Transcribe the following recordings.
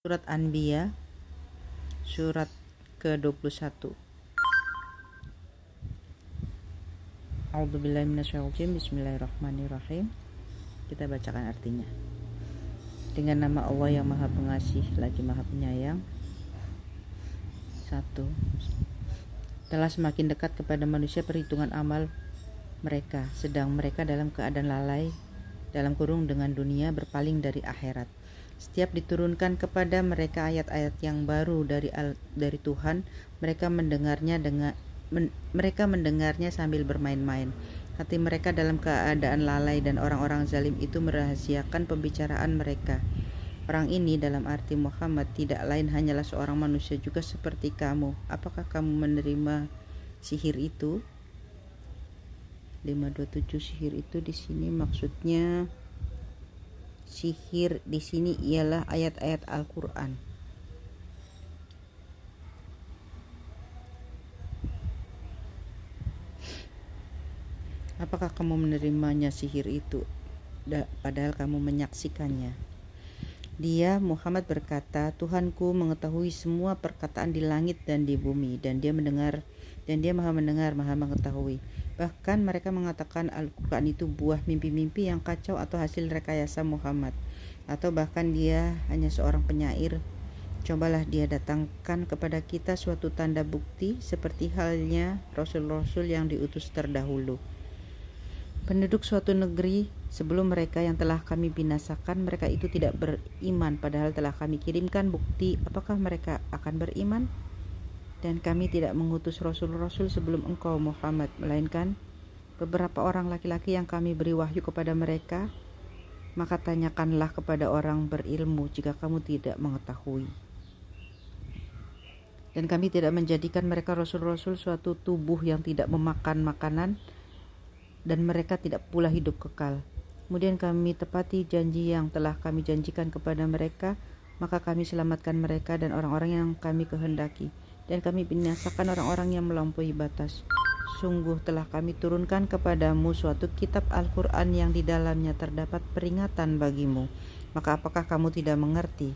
Surat Anbiya, surat ke-21. A'udzubillahi minasyaitonir rajim. Bismillahirrahmanirrahim. Kita bacakan artinya. Dengan nama Allah yang Maha Pengasih lagi Maha Penyayang. 1. Telah semakin dekat kepada manusia perhitungan amal mereka, sedang mereka dalam keadaan lalai dengan dunia, berpaling dari akhirat. Setiap diturunkan kepada mereka ayat-ayat yang baru dari Tuhan, mereka mendengarnya sambil bermain-main. Hati mereka dalam keadaan lalai dan orang-orang zalim itu merahasiakan pembicaraan mereka. Orang ini dalam arti Muhammad tidak lain hanyalah seorang manusia juga seperti kamu. Apakah kamu menerima sihir itu? 527. Sihir itu di sini maksudnya sihir di sini ialah ayat-ayat Al-Qur'an. Apakah kamu menerimanya sihir itu padahal kamu menyaksikannya? Dia Muhammad berkata, Tuhanku mengetahui semua perkataan di langit dan di bumi, dan dia Maha mendengar, Maha mengetahui. Bahkan mereka mengatakan Al-Quran itu buah mimpi-mimpi yang kacau atau hasil rekayasa Muhammad, atau bahkan dia hanya seorang penyair. Cobalah dia datangkan kepada kita suatu tanda bukti seperti halnya Rasul-Rasul yang diutus terdahulu. Penduduk suatu negeri sebelum mereka yang telah kami binasakan, mereka itu tidak beriman padahal telah kami kirimkan bukti. Apakah mereka akan beriman? Dan kami tidak mengutus Rasul-Rasul sebelum engkau Muhammad, melainkan beberapa orang laki-laki yang kami beri wahyu kepada mereka. Maka tanyakanlah kepada orang berilmu jika kamu tidak mengetahui. Dan kami tidak menjadikan mereka Rasul-Rasul suatu tubuh yang tidak memakan makanan, dan mereka tidak pula hidup kekal. Kemudian kami tepati janji yang telah kami janjikan kepada mereka, maka kami selamatkan mereka dan orang-orang yang kami kehendaki, dan kami binasakan orang-orang yang melampaui batas. Sungguh telah kami turunkan kepadamu suatu kitab Al-Quran yang di dalamnya terdapat peringatan bagimu. Maka apakah kamu tidak mengerti?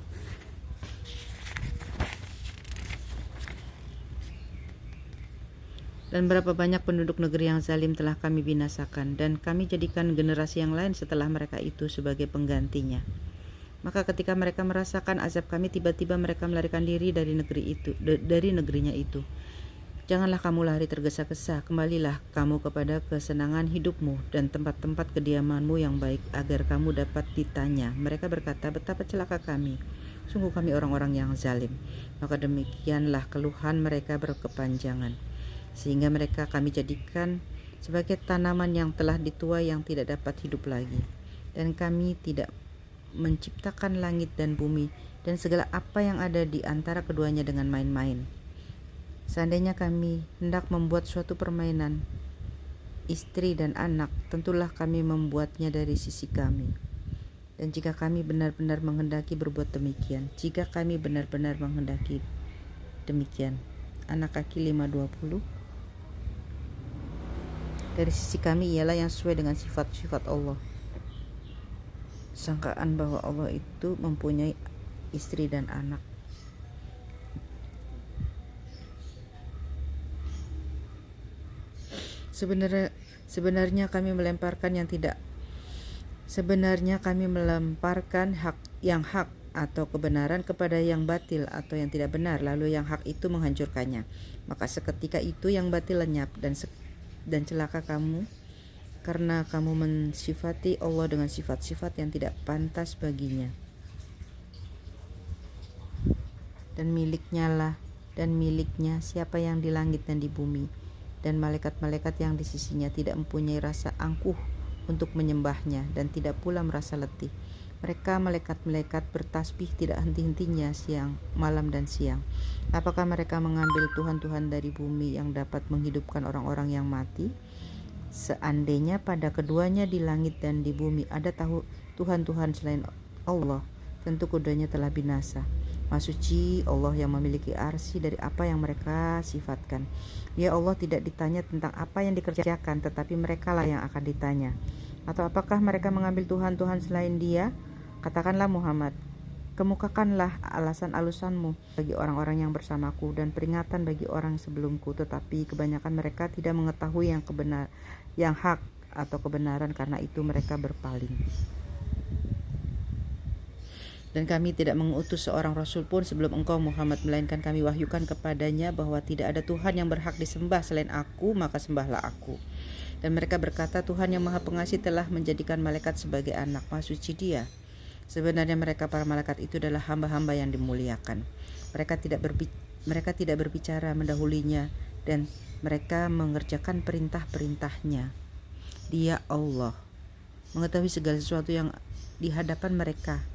Dan berapa banyak penduduk negeri yang zalim telah kami binasakan, dan kami jadikan generasi yang lain setelah mereka itu sebagai penggantinya. Maka ketika mereka merasakan azab kami, tiba-tiba mereka melarikan diri dari negerinya itu. Janganlah kamu lari tergesa-gesa, kembalilah kamu kepada kesenangan hidupmu dan tempat-tempat kediamanmu yang baik, agar kamu dapat ditanya. Mereka berkata, betapa celaka kami, sungguh kami orang-orang yang zalim. Maka demikianlah keluhan mereka berkepanjangan, sehingga mereka kami jadikan sebagai tanaman yang telah dituai yang tidak dapat hidup lagi. Dan kami tidak menciptakan langit dan bumi dan segala apa yang ada di antara keduanya dengan main-main. Seandainya kami hendak membuat suatu permainan, istri dan anak, tentulah kami membuatnya dari sisi kami. Dan jika kami benar-benar menghendaki berbuat demikian, demikian. An-Nahl 5:20. Dari sisi kami ialah yang sesuai dengan sifat-sifat Allah. Sangkaan bahwa Allah itu mempunyai istri dan anak. Sebenarnya kami melemparkan hak atau kebenaran kepada yang batil atau yang tidak benar, lalu yang hak itu menghancurkannya. Maka seketika itu yang batil lenyap dan celaka kamu, karena kamu mensifati Allah dengan sifat-sifat yang tidak pantas baginya. Dan miliknya siapa yang di langit dan di bumi, dan malaikat-malaikat yang di sisinya tidak mempunyai rasa angkuh untuk menyembahnya, dan tidak pula merasa letih. Mereka malaikat-malaikat bertasbih tidak henti-hentinya malam dan siang. Apakah mereka mengambil Tuhan-Tuhan dari bumi yang dapat menghidupkan orang-orang yang mati? Seandainya pada keduanya di langit dan di bumi ada Tuhan-Tuhan selain Allah, tentu keduanya telah binasa. Maha suci Allah yang memiliki arsy dari apa yang mereka sifatkan. Ya Allah tidak ditanya tentang apa yang dikerjakan, tetapi merekalah yang akan ditanya. Atau apakah mereka mengambil Tuhan-Tuhan selain Dia? Katakanlah Muhammad, Kemukakanlah alasan-alasanmu bagi orang-orang yang bersamaku dan peringatan bagi orang sebelumku, tetapi kebanyakan mereka tidak mengetahui yang hak atau kebenaran, karena itu mereka berpaling. Dan kami tidak mengutus seorang rasul pun sebelum engkau Muhammad, melainkan kami wahyukan kepadanya bahwa tidak ada Tuhan yang berhak disembah selain aku, maka sembahlah aku. Dan mereka berkata, Tuhan yang Maha Pengasih telah menjadikan malaikat sebagai anak. Maha suci Dia. Sebenarnya mereka para malaikat itu adalah hamba-hamba yang dimuliakan. Mereka tidak berbicara mendahulinya, dan mereka mengerjakan perintah-perintahnya. Dia Allah mengetahui segala sesuatu yang di hadapan mereka,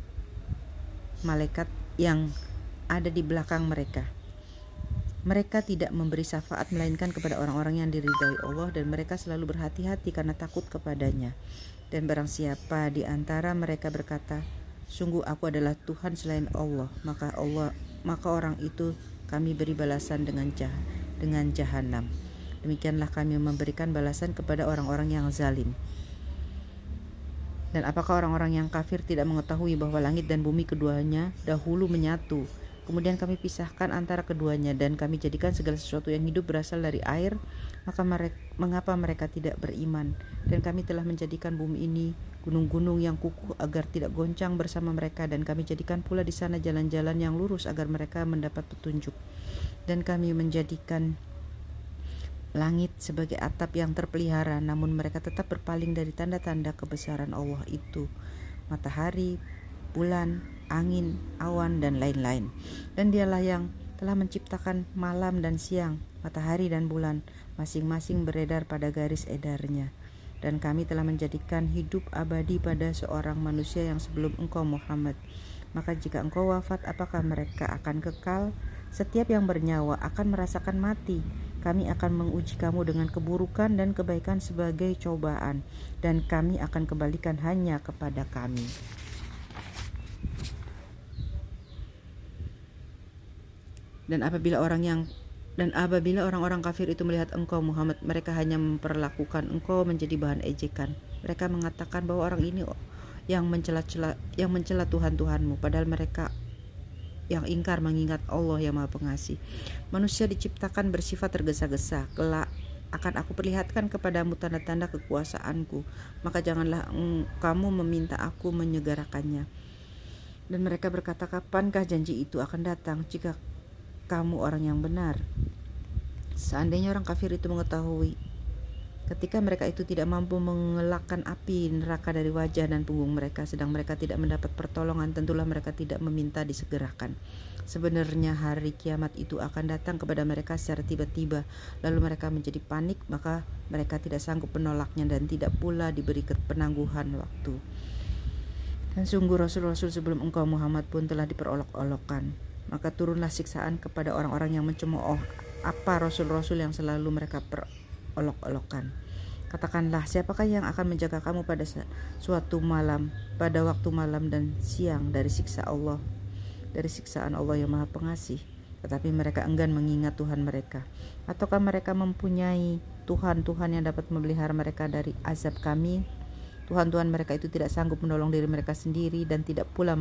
malaikat yang ada di belakang mereka. Mereka tidak memberi syafaat melainkan kepada orang-orang yang diridhai Allah, dan mereka selalu berhati-hati karena takut kepadanya. Dan barang siapa di antara mereka berkata, sungguh aku adalah Tuhan selain Allah, maka orang itu kami beri balasan dengan jahanam. Demikianlah kami memberikan balasan kepada orang-orang yang zalim. Dan apakah orang-orang yang kafir tidak mengetahui bahwa langit dan bumi keduanya dahulu menyatu, kemudian kami pisahkan antara keduanya, dan kami jadikan segala sesuatu yang hidup berasal dari air? Mengapa mereka tidak beriman? Dan kami telah menjadikan bumi ini gunung-gunung yang kukuh agar tidak goncang bersama mereka, dan kami jadikan pula di sana jalan-jalan yang lurus agar mereka mendapat petunjuk. Dan kami menjadikan langit sebagai atap yang terpelihara, namun mereka tetap berpaling dari tanda-tanda kebesaran Allah itu, matahari, bulan, angin, awan, dan lain-lain. Dan Dialah yang telah menciptakan malam dan siang, matahari dan bulan, masing-masing beredar pada garis edarnya. Dan kami telah menjadikan hidup abadi pada seorang manusia yang sebelum engkau Muhammad. Maka jika engkau wafat, apakah mereka akan kekal? Setiap yang bernyawa akan merasakan mati. Kami akan menguji kamu dengan keburukan dan kebaikan sebagai cobaan, dan kami akan kembalikan hanya kepada kami. Dan apabila orang-orang kafir itu melihat engkau Muhammad, mereka hanya memperlakukan engkau menjadi bahan ejekan. Mereka mengatakan bahwa orang ini yang mencela Tuhan-Tuhanmu, padahal mereka yang ingkar mengingat Allah yang Maha Pengasih. Manusia diciptakan bersifat tergesa-gesa. Kelak akan aku perlihatkan kepadamu tanda-tanda kekuasaanku, maka janganlah kamu meminta aku menyegerakannya. Dan mereka berkata, kapankah janji itu akan datang jika kamu orang yang benar? Seandainya orang kafir itu mengetahui ketika mereka itu tidak mampu mengelakkan api neraka dari wajah dan punggung mereka, sedang mereka tidak mendapat pertolongan, tentulah mereka tidak meminta disegerakan. Sebenarnya hari kiamat itu akan datang kepada mereka secara tiba-tiba, lalu mereka menjadi panik, maka mereka tidak sanggup menolaknya dan tidak pula diberi penangguhan waktu. Dan sungguh rasul-rasul sebelum engkau Muhammad pun telah diperolok-olokkan, maka turunlah siksaan kepada orang-orang yang mencemooh apa rasul-rasul yang selalu mereka olok-olokan. Katakanlah, siapakah yang akan menjaga kamu pada suatu malam, pada waktu malam dan siang dari siksaan Allah yang Maha Pengasih? Tetapi mereka enggan mengingat Tuhan mereka. Ataukah mereka mempunyai Tuhan-Tuhan yang dapat memelihara mereka dari azab kami? Tuhan-Tuhan mereka itu tidak sanggup menolong diri mereka sendiri, dan tidak pula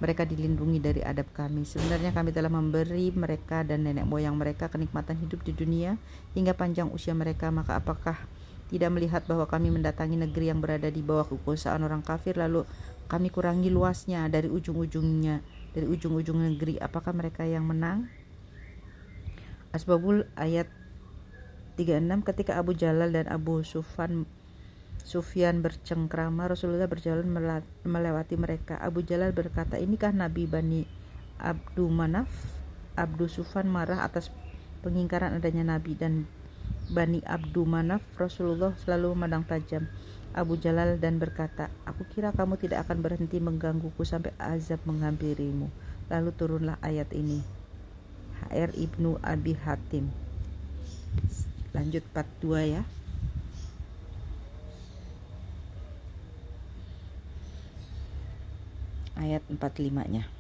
mereka dilindungi dari adab kami. Sebenarnya kami telah memberi mereka dan nenek moyang mereka kenikmatan hidup di dunia hingga panjang usia mereka, maka apakah tidak melihat bahwa kami mendatangi negeri yang berada di bawah kekuasaan orang kafir, lalu kami kurangi luasnya dari ujung-ujung negeri? Apakah mereka yang menang? Asbabul ayat 36. Ketika Abu Jalal dan Abu Sufyan bercengkrama, Rasulullah berjalan melewati mereka. Abu Jalal berkata, inikah Nabi Bani Abdu Manaf? Abdu Sufyan marah atas pengingkaran adanya Nabi dan Bani Abdu Manaf. Rasulullah selalu memandang tajam Abu Jalal dan berkata, aku kira kamu tidak akan berhenti menggangguku sampai azab menghampirimu. Lalu turunlah ayat ini. HR Ibnu Abi Hatim. Lanjut part 2 ya. Ayat 45-nya.